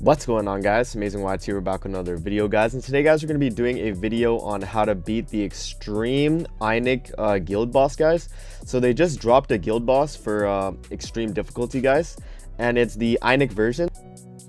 What's going on, guys? Amazing Watts here. We're back with another video, guys, and today, guys, we're going to be doing a video on how to beat the extreme Einek guild boss, guys. So they just dropped a guild boss for extreme difficulty, guys, and it's the Einek version.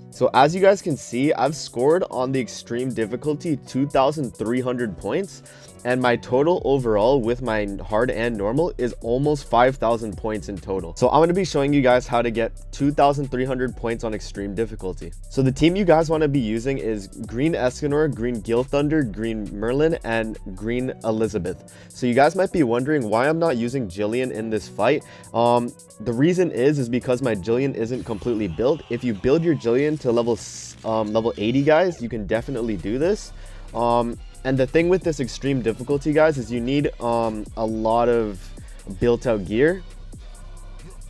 So as you guys can see, I've scored on the extreme difficulty 2,300 points, and my total overall with my hard and normal is almost 5,000 points in total. So I'm going to be showing you guys how to get 2,300 points on extreme difficulty. So the team you guys want to be using is green Escanor, green Gil Thunder, green Merlin, and green Elizabeth. So you guys might be wondering why I'm not using Jillian in this fight. The reason is because my Jillian isn't completely built. If you build your Jillian to level 80, guys, you can definitely do this. And the thing with this extreme difficulty, guys, is you need a lot of built out gear.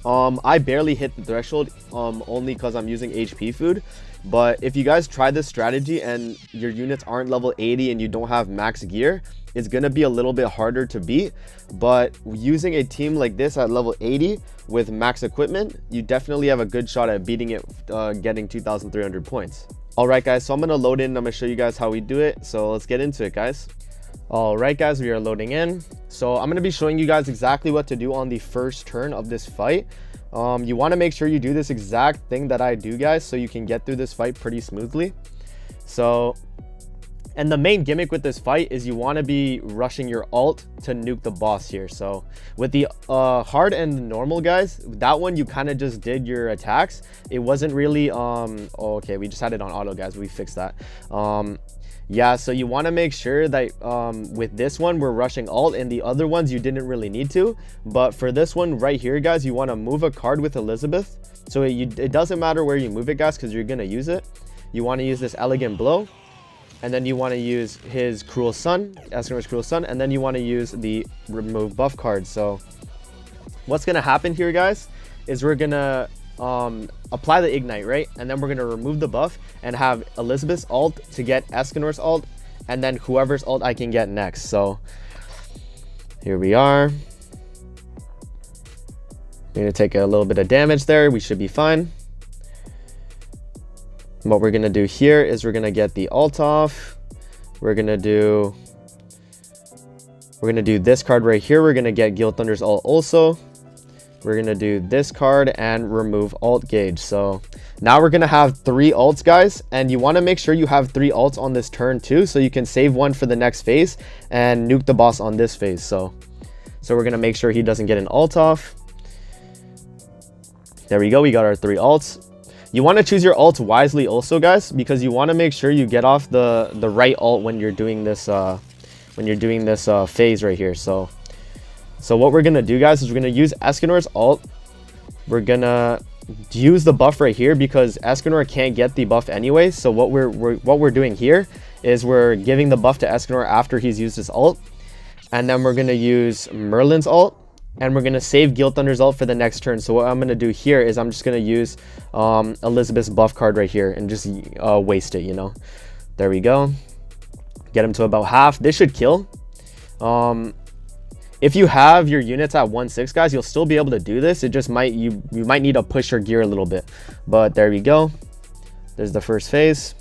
I barely hit the threshold only because I'm using HP food. But if you guys try this strategy and your units aren't level 80 and you don't have max gear, it's going to be a little bit harder to beat. But using a team like this at level 80 with max equipment, you definitely have a good shot at beating it, getting 2,300 points. Alright, guys, so I'm going to load in and I'm going to show you guys how we do it. So let's get into it, guys. Alright, guys, we are loading in. So I'm going to be showing you guys exactly what to do on the first turn of this fight. You want to make sure you do this exact thing that I do, guys, so you can get through this fight pretty smoothly. So, and the main gimmick with this fight is you want to be rushing your ult to nuke the boss here. So with the hard and normal, guys, that one you kind of just did your attacks. It wasn't really okay, we just had it on auto, guys. We fixed that. Yeah, so you want to make sure that with this one we're rushing ult, and the other ones you didn't really need to. But for this one right here, guys, you want to move a card with Elizabeth. So it doesn't matter where you move it, guys, because you're going to use it. You want to use this elegant blow, and then you want to use his cruel sun, Escanor's cruel sun, and then you want to use the remove buff card. So what's going to happen here, guys, is we're going to apply the ignite, right? And then we're going to remove the buff and have Elizabeth's ult to get Escanor's ult, and then whoever's ult I can get next. So here we are. We're going to take a little bit of damage there. We should be fine. What we're going to do here is we're going to get the ult off. We're going to do this card right here. We're going to get Gil Thunder's ult also. We're going to do this card and remove ult gauge. So now we're going to have 3 ults, guys, and you want to make sure you have 3 ults on this turn too, so you can save one for the next phase and nuke the boss on this phase. So we're going to make sure he doesn't get an ult off. There we go. We got our 3 ults. You want to choose your ults wisely also, guys, because you want to make sure you get off the right ult when you're doing this phase right here. So what we're gonna do, guys, is we're gonna use Escanor's ult. We're gonna use the buff right here because Escanor can't get the buff anyway. So what we're doing here is we're giving the buff to Escanor after he's used his ult, and then we're gonna use Merlin's ult, and we're gonna save Gil Thunder's ult for the next turn. So what I'm gonna do here is I'm just gonna use Elizabeth's buff card right here and just waste it. You know, there we go. Get him to about half. This should kill. If you have your units at 1/6, guys, you'll still be able to do this. It just might you might need to push your gear a little bit. But there we go. There's the first phase.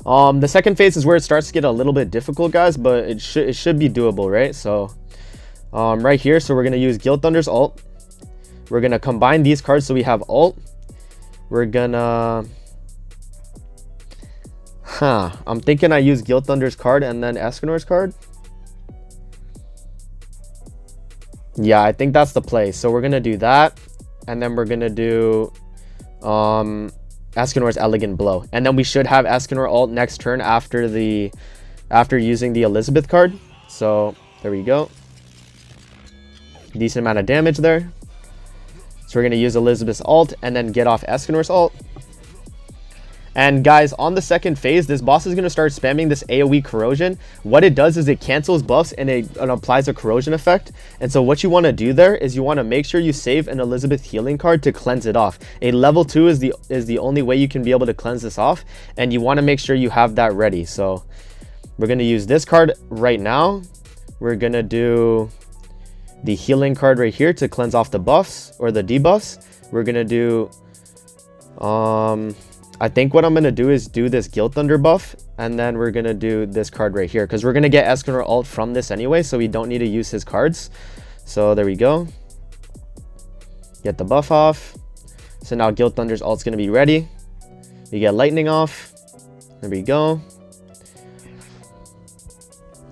The second phase is where it starts to get a little bit difficult, guys, but it should be doable, right? So right here, so we're gonna use Gil Thunder's ult. We're gonna combine these cards so we have ult. We're gonna I'm thinking I use Gil Thunder's card and then Escanor's card. Yeah, I think that's the play. So we're gonna do that, and then we're gonna do Escanor's elegant blow, and then we should have Escanor ult next turn after using the Elizabeth card. So there we go. Decent amount of damage there. So we're gonna use Elizabeth's ult and then get off Escanor's ult. And guys, on the second phase, this boss is going to start spamming this AoE corrosion. What it does is it cancels buffs and it applies a corrosion effect. And so what you want to do there is you want to make sure you save an Elizabeth healing card to cleanse it off. A level 2 is the only way you can be able to cleanse this off, and you want to make sure you have that ready. So we're going to use this card right now. We're going to do the healing card right here to cleanse off the buffs or the debuffs. We're going to do I think what I'm going to do is do this Guild Thunder buff, and then we're going to do this card right here, because we're going to get Escanor ult from this anyway, so we don't need to use his cards. So there we go. Get the buff off. So now Guild Thunder's ult's going to be ready. We get Lightning off. There we go.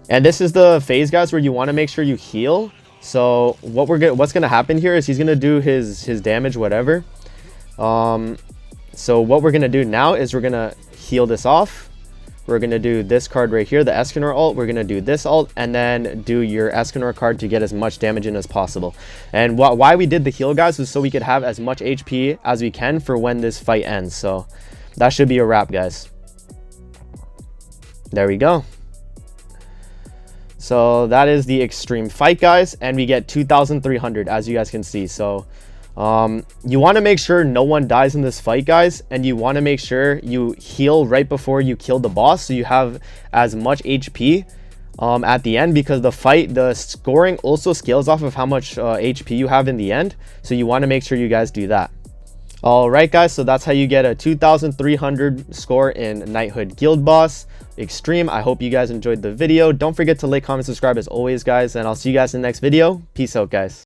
And this is the phase, guys, where you want to make sure you heal. So what's going to happen here is he's going to do his damage, whatever. So what we're going to do now is we're going to heal this off. We're going to do this card right here, the Escanor ult. We're going to do this ult and then do your Escanor card to get as much damage in as possible. And why we did the heal, guys, was so we could have as much HP as we can for when this fight ends. So that should be a wrap, guys. There we go. So that is the extreme fight, guys. And we get 2,300, as you guys can see. So you want to make sure no one dies in this fight, guys, and you want to make sure you heal right before you kill the boss, so you have as much HP at the end, because the scoring also scales off of how much HP you have in the end. So you want to make sure you guys do that. All right, guys, so that's how you get a 2,300 score in Knighthood Guild Boss Extreme. I hope you guys enjoyed the video. Don't forget to like, comment, subscribe as always, guys, and I'll see you guys in the next video. Peace out, guys.